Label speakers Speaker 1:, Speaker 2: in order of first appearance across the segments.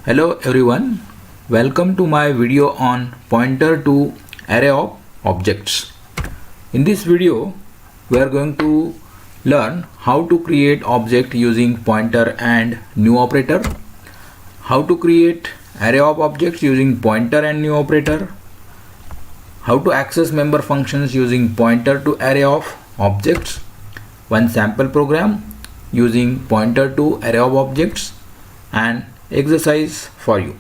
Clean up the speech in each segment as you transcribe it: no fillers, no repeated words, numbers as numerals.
Speaker 1: Hello everyone, welcome to my video on pointer to array of objects. In this video we are going to learn how to create object using pointer and new operator, how to create array of objects using pointer and new operator, how to access member functions using pointer to array of objects, one sample program using pointer to array of objects, and exercise for you.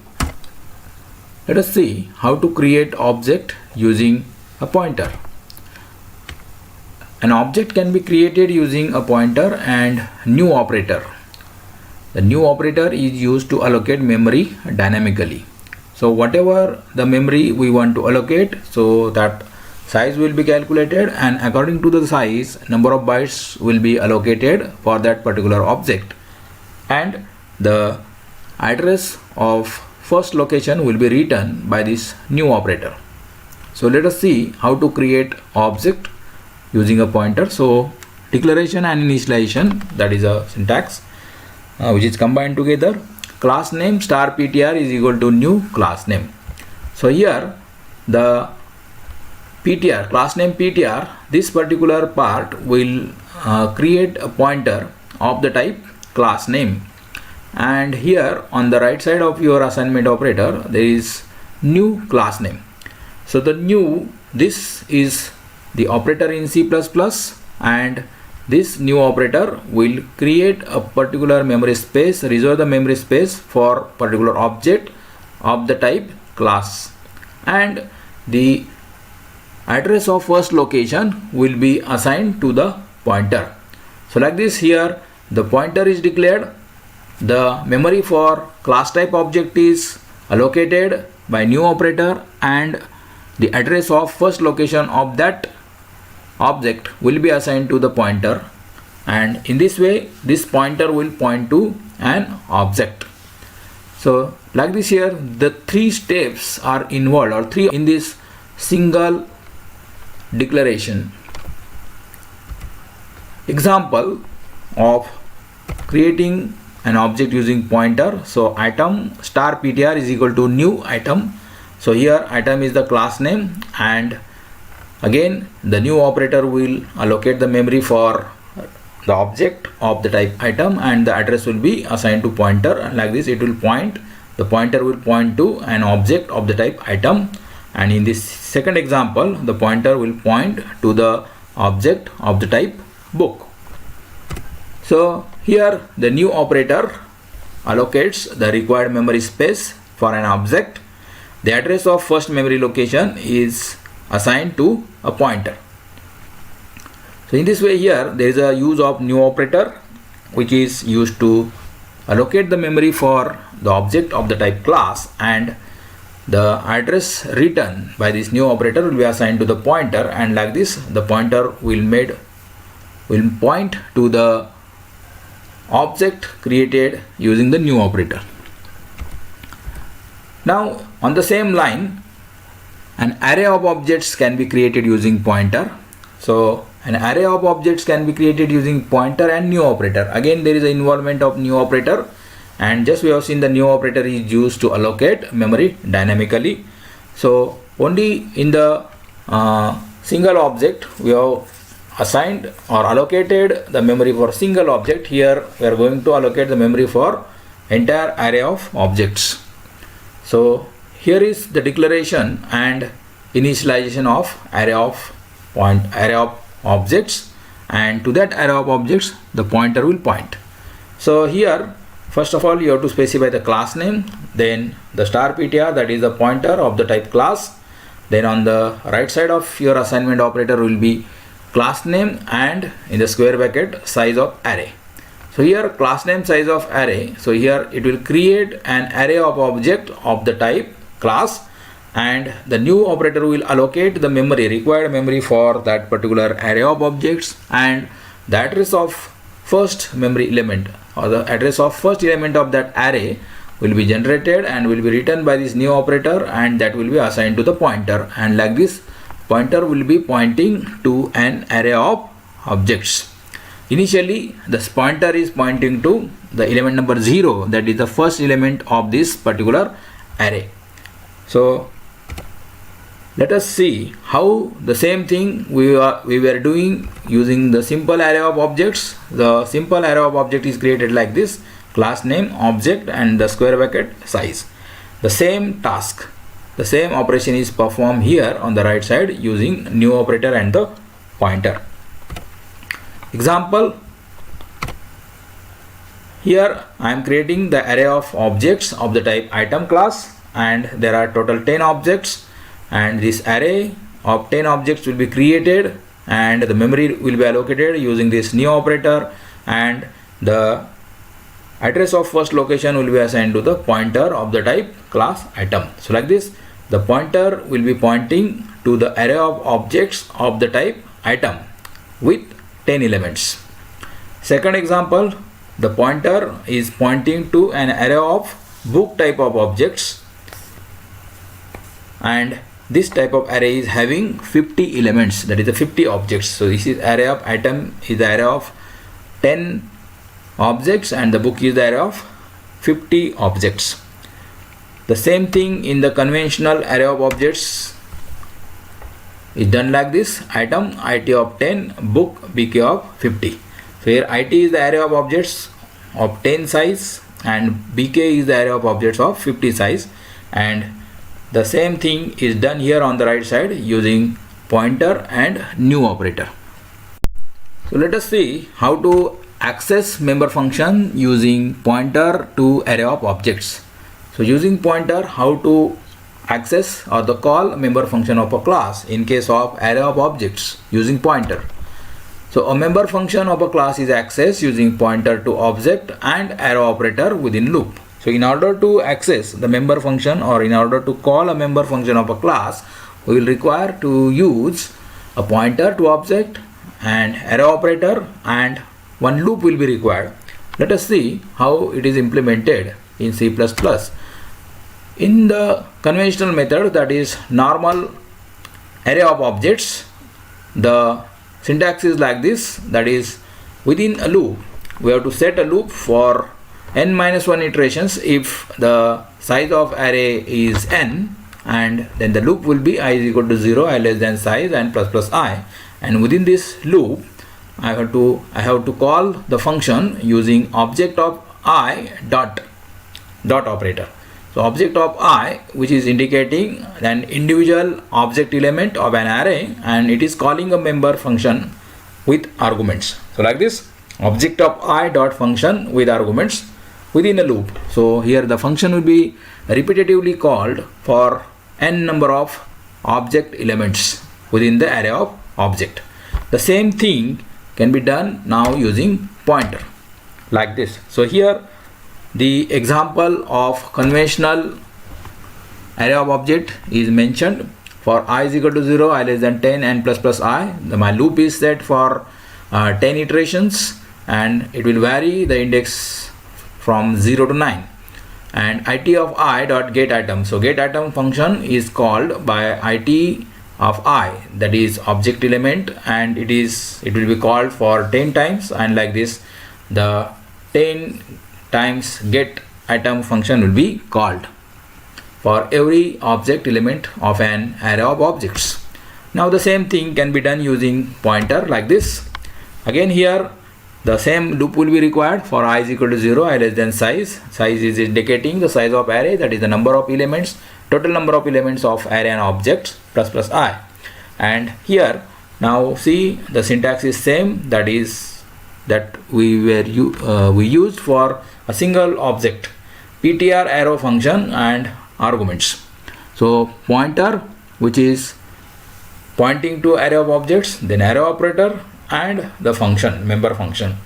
Speaker 1: Let us see how to create object using a pointer. An object can be created using a pointer and new operator. The new operator is used to allocate memory dynamically. So whatever the memory we want to allocate, so that size will be calculated, and according to the size, number of bytes will be allocated for that particular object, and the address of first location will be written by this new operator. So let us see how to create object using a pointer. So declaration and initialization, that is a syntax which is combined together. Class name star ptr is equal to new class name. So here the ptr, class name ptr, this particular part will create a pointer of the type class name. And here on the right side of your assignment operator there is new class name. So the new, this is the operator in C++, and this new operator will create a particular memory space, reserve the memory space for particular object of the type class, and the address of first location will be assigned to the pointer. So like this, here the pointer is declared, the memory for class type object is allocated by new operator, and the address of first location of that object will be assigned to the pointer, and in this way this pointer will point to an object. So like this, here the three steps are involved, or three in this single declaration. Example of creating an object using pointer. So item star ptr is equal to new item. So here item is the class name, and again the new operator will allocate the memory for the object of the type item, and the address will be assigned to pointer, and like this it will point, the pointer will point to an object of the type item, and in this second example the pointer will point to the object of the type book. So here the new operator allocates the required memory space for an object. The address of first memory location is assigned to a pointer. So in this way, here there is a use of new operator which is used to allocate the memory for the object of the type class, and the address written by this new operator will be assigned to the pointer, and like this the pointer will point to the object created using the new operator. Now on the same line, an array of objects can be created using pointer. So an array of objects can be created using pointer and new operator. Again there is an involvement of new operator, and just we have seen the new operator is used to allocate memory dynamically. So only in the single object we have assigned or allocated the memory for single object. Here we are going to allocate the memory for entire array of objects. So here is the declaration and initialization of array of objects, and to that array of objects the pointer will point. So here first of all you have to specify the class name, then the star ptr, that is the pointer of the type class, then on the right side of your assignment operator will be class name, and in the square bracket size of array. So here class name size of array, so here it will create an array of object of the type class, and the new operator will allocate the memory, required memory for that particular array of objects, and the address of first memory element, or the address of first element of that array will be generated and will be written by this new operator, and that will be assigned to the pointer, and like this pointer will be pointing to an array of objects. Initially this pointer is pointing to the element number 0, that is the first element of this particular array. So let us see how the same thing we were doing using the simple array of objects. The simple array of object is created like this: class name, object, and the square bracket size. The same task, the same operation is performed here on the right side using new operator and the pointer. Example, here I am creating the array of objects of the type item class, and there are total 10 objects, and this array of 10 objects will be created and the memory will be allocated using this new operator, and the address of first location will be assigned to the pointer of the type class item. So like this, the pointer will be pointing to the array of objects of the type item with 10 elements. Second example, the pointer is pointing to an array of book type of objects, and this type of array is having 50 elements, that is the 50 objects. So this is array of item is the array of 10 objects, and the book is the array of 50 objects. The same thing in the conventional array of objects is done like this: item it of 10, book bk of 50. So here it is the array of objects of 10 size and bk is the array of objects of 50 size, and the same thing is done here on the right side using pointer and new operator. So let us see how to access member function using pointer to array of objects. So using pointer, how to access or the call member function of a class in case of array of objects using pointer. So a member function of a class is accessed using pointer to object and arrow operator within loop. So in order to access the member function, or in order to call a member function of a class, we will require to use a pointer to object and arrow operator, and one loop will be required. Let us see how it is implemented in C++. In the conventional method, that is normal array of objects, the syntax is like this, that is within a loop we have to set a loop for n-1 iterations if the size of array is n, and then the loop will be I is equal to 0, I less than size, and plus plus I, and within this loop I have to call the function using object of I dot operator. So object of I, which is indicating an individual object element of an array, and it is calling a member function with arguments. So like this, object of I dot function with arguments within a loop. So here the function will be repetitively called for n number of object elements within the array of object. The same thing can be done now using pointer like this. So here the example of conventional array of object is mentioned. For I is equal to 0, I less than 10, and plus plus I. My loop is set for 10 iterations, and it will vary the index from 0 to 9. And it of I dot get item. So get item function is called by it of I, that is object element, and it will be called for 10 times, and like this the 10 times get item function will be called for every object element of an array of objects. Now the same thing can be done using pointer like this. Again here the same loop will be required for I is equal to 0, I less than size. Size is indicating the size of array, that is the number of elements, total number of elements of array and objects, plus plus I. And here now see the syntax is same, that is that we used for a single object, ptr arrow function and arguments. So pointer, which is pointing to array of objects, then arrow operator and the function, member function.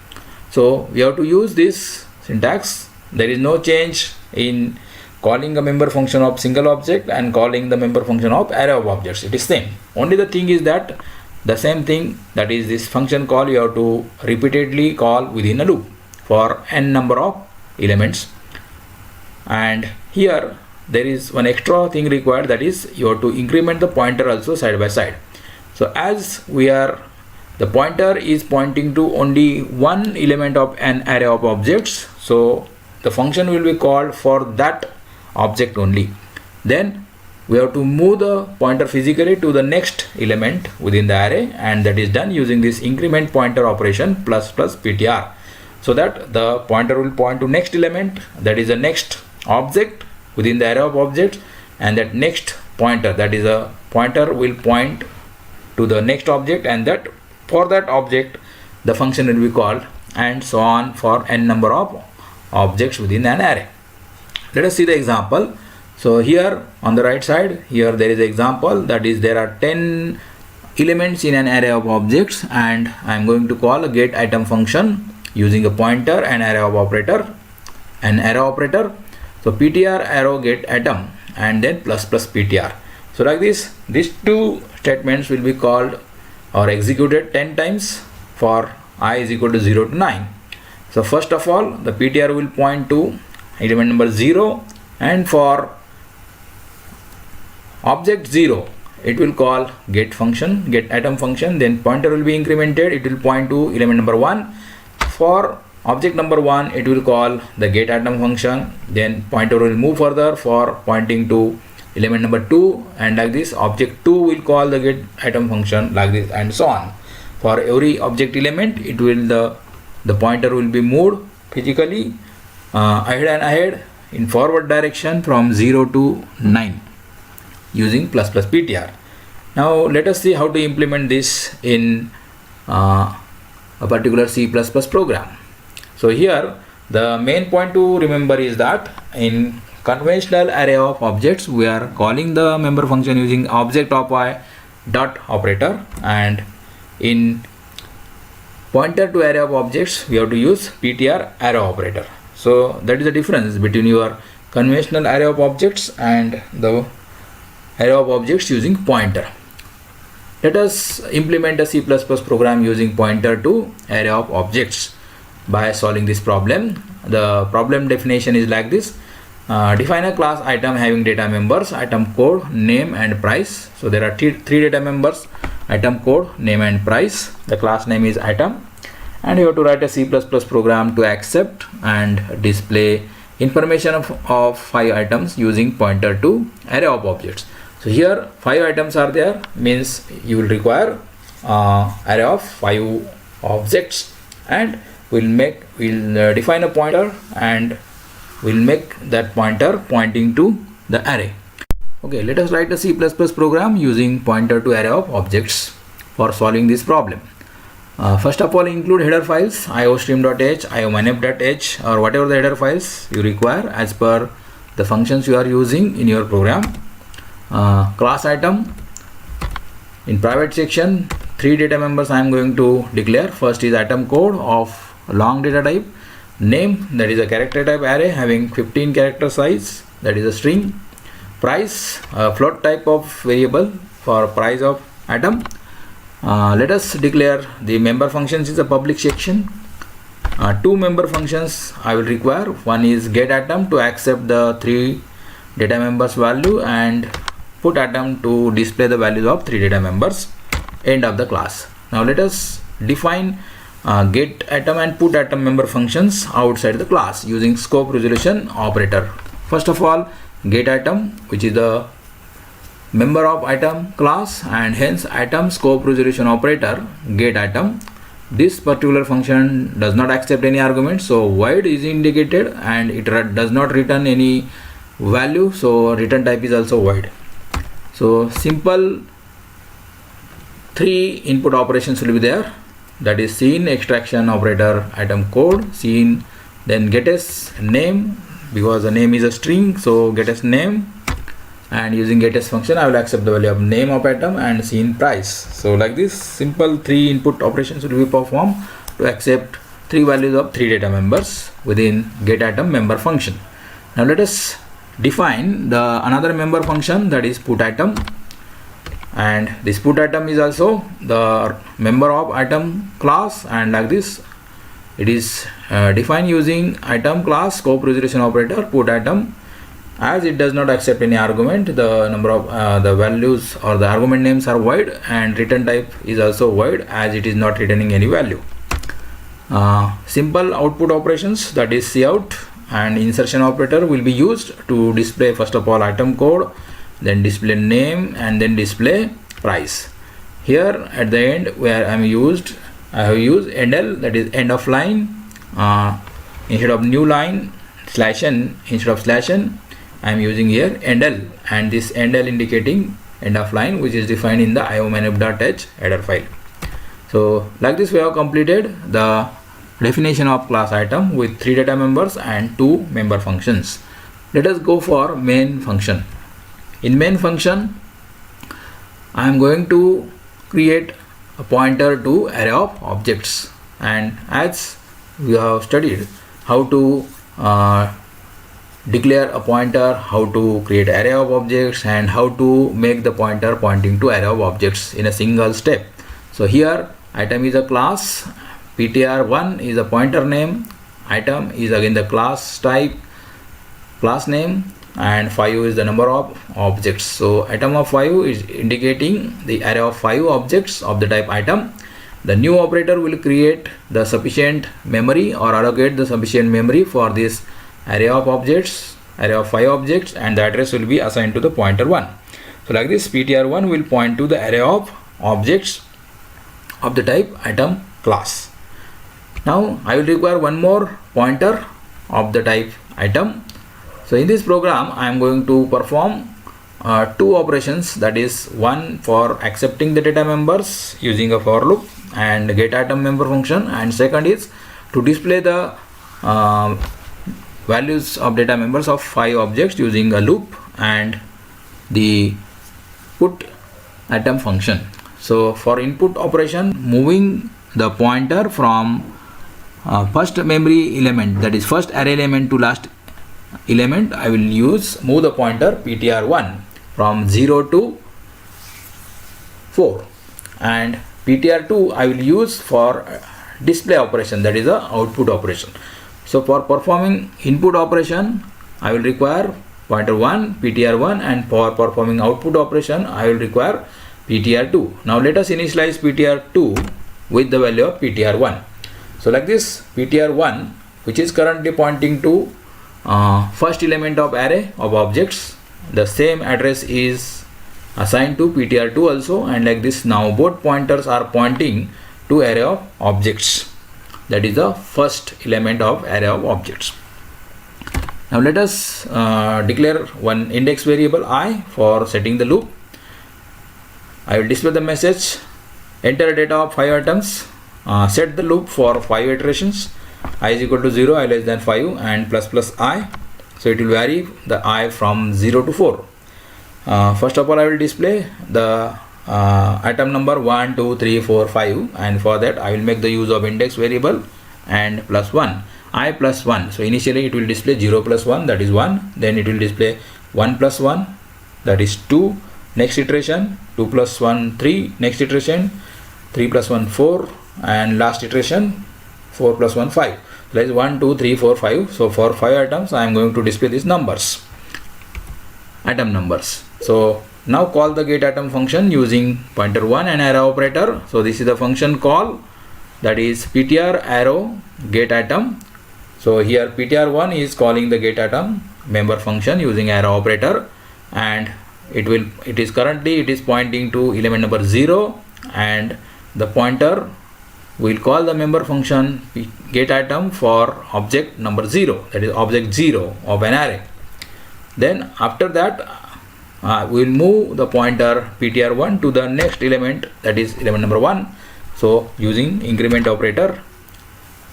Speaker 1: So we have to use this syntax. There is no change in calling a member function of single object and calling the member function of array of objects. It is same. Only the thing is that the same thing, that is this function call, you have to repeatedly call within a loop for n number of elements. And here there is one extra thing required, that is you have to increment the pointer also side by side. So as we are the pointer is pointing to only one element of an array of objects, so the function will be called for that object only. Then we have to move the pointer physically to the next element within the array, and that is done using this increment pointer operation plus ptr, so that the pointer will point to next element, that is the next object within the array of objects, and that next pointer, that is a pointer, will point to the next object, and that for that object the function will be called, and so on for n number of objects within an array. Let us see the example. So here on the right side, here there is an example, that is there are 10 elements in an array of objects, and I am going to call a get item function using a pointer and array of operator, an array operator. So ptr arrow get item and then plus ptr. So like this, these two statements will be called or executed 10 times for I is equal to 0 to 9. So first of all, the ptr will point to element number 0, and for object 0 it will call get function, get item function, then pointer will be incremented, it will point to element number 1. For object number 1 it will call the get item function, then pointer will move further for pointing to element number 2, and like this object 2 will call the get item function, like this, and so on. For every object element it will the pointer will be moved physically ahead and ahead in forward direction from 0 to 9 using plus ptr. Now let us see how to implement this in a particular C++ program. So here the main point to remember is that in conventional array of objects we are calling the member function using object of I dot operator, and in pointer to array of objects we have to use ptr arrow operator. So that is the difference between your conventional array of objects and the array of objects using pointer. Let us implement a C++ program using pointer to array of objects by solving this problem. The problem definition is like this. Define a class item having data members, item code, name and price. So there are three data members, item code, name and price. The class name is item, and you have to write a C++ program to accept and display information of 5 items using pointer to array of objects. So here 5 items are there, means you will require array of 5 objects, and we'll define a pointer and we'll make that pointer pointing to the array. Okay, let us write a C++ program using pointer to array of objects for solving this problem. First of all, include header files iostream.h, iomynep.h, or whatever the header files you require as per the functions you are using in your program. Class item, in private section 3 data members I am going to declare. First is item code of long data type, name, that is a character type array having 15 character size, that is a string, price, float type of variable for price of item. Let us declare the member functions is a public section. 2 member functions I will require. One is get item to accept the 3 data members value, and put item to display the values of 3 data members. End of the class. Now let us define get item and put item member functions outside the class using scope resolution operator. First of all, get item, which is the member of item class, and hence item scope resolution operator get item. This particular function does not accept any argument, so void is indicated, and it does not return any value, so return type is also void. So simple 3 input operations will be there, that is scene, extraction operator, item code, scene, then getS name, because the name is a string, so getS name, and using getS function I will accept the value of name of item and scene price. So like this simple 3 input operations will be performed to accept 3 values of 3 data members within get item member function. Now let us define the another member function, that is put item, and this put item is also the member of item class, and like this it is defined using item class scope resolution operator put item, As it does not accept any argument, the number of the values or the argument names are void, and return type is also void as it is not returning any value. Simple output operations, that is cout and insertion operator, will be used to display first of all item code, then display name, and then display price. Here at the end where I have used endl, that is end of line, instead of new line /n, instead of /n I am using here endl, and this endl indicating end of line, which is defined in the iomanip.h header file. So like this we have completed the definition of class item with 3 data members and 2 member functions. Let us go for main function. In main function I am going to create a pointer to array of objects, and as we have studied how to declare a pointer, how to create array of objects, and how to make the pointer pointing to array of objects in a single step. So here item is a class, ptr1 is a pointer name, item is again the class type, class name, and 5 is the number of objects. So item of 5 is indicating the array of 5 objects of the type item. The new operator will create the sufficient memory or allocate the sufficient memory for this array of objects, array of 5 objects, and the address will be assigned to the pointer 1. So like this ptr1 will point to the array of objects of the type item class. Now I will require one more pointer of the type item. So in this program I am going to perform 2 operations, that is one for accepting the data members using a for loop and get item member function, and second is to display the values of data members of 5 objects using a loop and the put item function. So for input operation, moving the pointer from first memory element, that is first array element to last element, I will move the pointer ptr1 from 0 to 4, and ptr2 I will use for display operation, that is a output operation. So for performing input operation I will require pointer 1 ptr1, and for performing output operation I will require ptr2. Now let us initialize ptr2 with the value of ptr1. So like this ptr1, which is currently pointing to first element of array of objects, the same address is assigned to ptr2 also, and like this now both pointers are pointing to array of objects, that is the first element of array of objects. Now let us declare one index variable I for setting the loop. I will display the message, enter data of 5 items, set the loop for 5 iterations, I is equal to 0, I less than 5, and plus plus I. So it will vary the I from 0 to 4. First of all I will display the item number 1, 2, 3, 4, 5, and for that I will make the use of index variable and plus 1, I plus 1. So initially it will display 0 plus 1, that is 1, then it will display 1 plus 1, that is 2, next iteration 2 plus 1 3, next iteration 3 plus 1 4, and last iteration 4 plus 1 5. So that is 1 2 3 4 5. So for 5 items I am going to display these numbers, item numbers. So now call the get item function using pointer 1 and arrow operator. So this is the function call, that is ptr arrow get item. So here ptr1 is calling the get item member function using arrow operator, and it is currently pointing to element number 0, and the pointer will call the member function get item for object number 0, that is object 0 of an array. Then after that we will move the pointer ptr1 to the next element, that is element number 1. So using increment operator,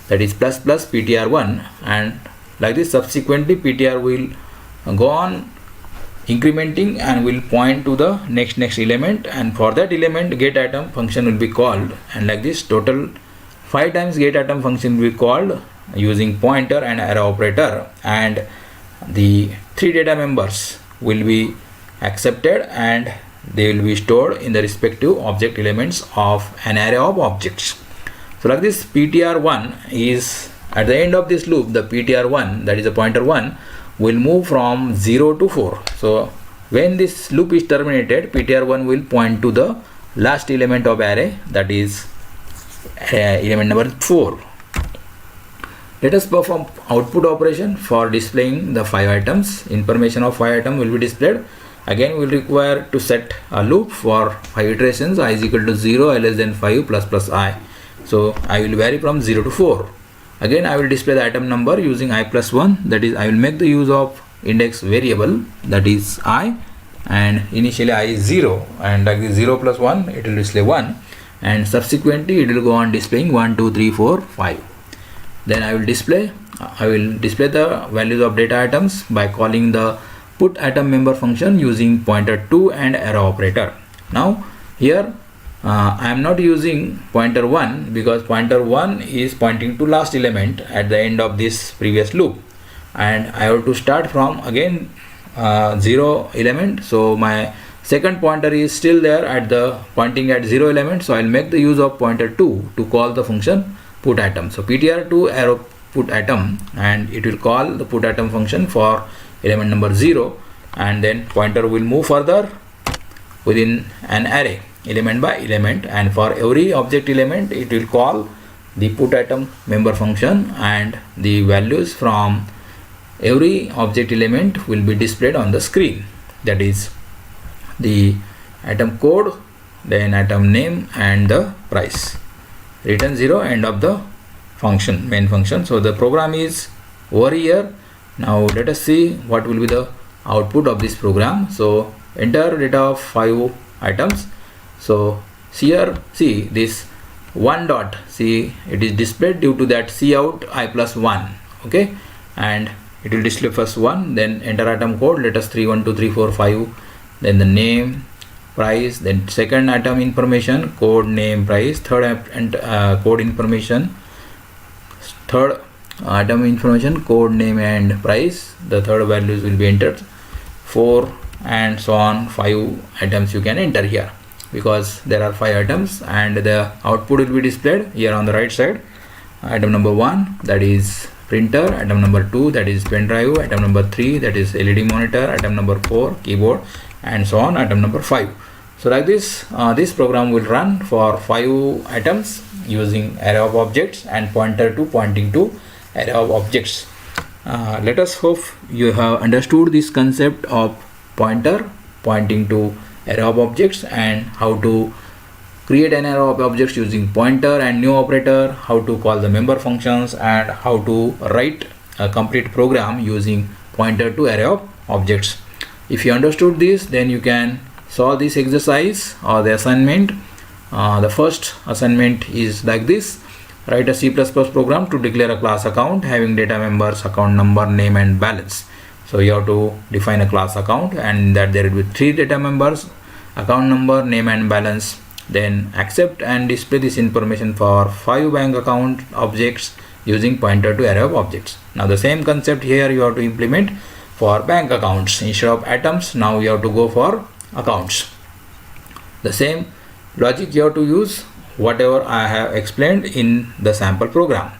Speaker 1: that is plus plus ptr1, and like this subsequently ptr will go on incrementing and will point to the next element, and for that element get item function will be called, and like this total 5 times get item function will be called using pointer and arrow operator, and the 3 data members will be accepted and they will be stored in the respective object elements of an array of objects. So like this ptr1 is at the end of this loop, the ptr1, that is the pointer 1, will move from 0 to 4. So when this loop is terminated, ptr1 will point to the last element of array, that is element number 4. Let us perform output operation for displaying the 5 items. Information of 5 items will be displayed. Again, we will require to set a loop for 5 iterations, I is equal to 0, I less than 5 plus I. So I will vary from 0 to 4. Again, I will display the item number using I plus 1, that is I will make the use of index variable, that is I, and initially I is 0, and like this 0 plus 1 it will display 1, and subsequently it will go on displaying 1 2 3 4 5. Then I will display the values of data items by calling the put item member function using pointer2 and arrow operator. Now here I am not using pointer 1 because pointer 1 is pointing to last element at the end of this previous loop, and I have to start from again 0 element. So my second pointer is still there at the pointing at 0 element, so I will make the use of pointer 2 to call the function put item. So ptr2 arrow put item, and it will call the put item function for element number 0, and then pointer will move further within an array element by element, and for every object element it will call the put item member function, and the values from every object element will be displayed on the screen, that is the item code, then item name and the price. Return 0, end of the function, main function. So the program is over here. Now let us see what will be the output of this program. So enter data of 5 items. So here see this 1 dot, see it is displayed due to that cout I plus 1, okay, and it will display first 1, then enter item code, let us 3 1 2 3 4 5, then the name, price, then second item information, code, name, price, third code information, third item information, code, name and price, the third values will be entered, 4 and so on. 5 items you can enter here because there are 5 items, and the output will be displayed here on the right side. Item number 1, that is printer, item number 2, that is pen drive, item number 3, that is LED monitor, item number 4, keyboard, and so on, item number 5. So like this, this program will run for 5 items using array of objects and pointer to pointing to array of objects. Let us hope you have understood this concept of pointer pointing to array of objects, and how to create an array of objects using pointer and new operator, how to call the member functions, and how to write a complete program using pointer to array of objects. If you understood this, then you can solve this exercise or the assignment. The first assignment is like this: write a C++ program to declare a class account having data members, account number, name and balance. So you have to define a class account, and that there will be 3 data members, account number, name and balance. Then accept and display this information for 5 bank account objects using pointer to array of objects. Now the same concept here you have to implement for bank accounts. Instead of items, now you have to go for accounts. The same logic you have to use whatever I have explained in the sample program.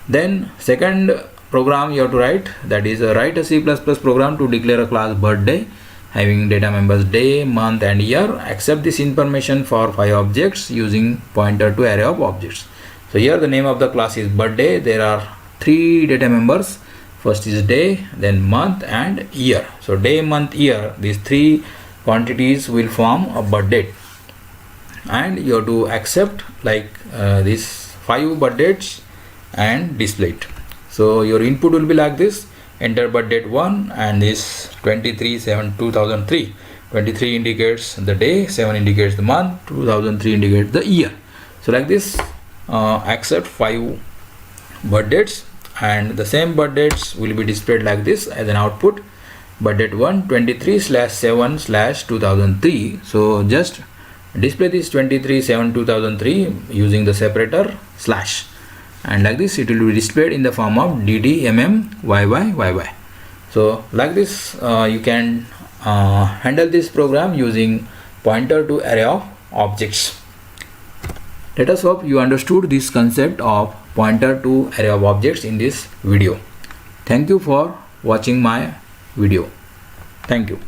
Speaker 1: Then second program you have to write, that is write a C++ program to declare a class birthday having data members day, month and year. Accept this information for 5 objects using pointer to array of objects. So here the name of the class is birthday. There are 3 data members. First is day, then month and year. So day, month, year, these 3 quantities will form a birth date, and you have to accept like these 5 birth dates and display it. So your input will be like this: enter birth date 1, and this 23/7/2003. 23 indicates the day, 7 indicates the month, 2003 indicates the year. So like this, accept 5 birth dates, and the same birth dates will be displayed like this as an output: birth date 1 23/7/2003. So just display this 23/7/2003 using the separator slash, and like this it will be displayed in the form of ddmmyyyy. So like this you can handle this program using pointer to array of objects. Let us hope you understood this concept of pointer to array of objects in this video. Thank you for watching my video. Thank you.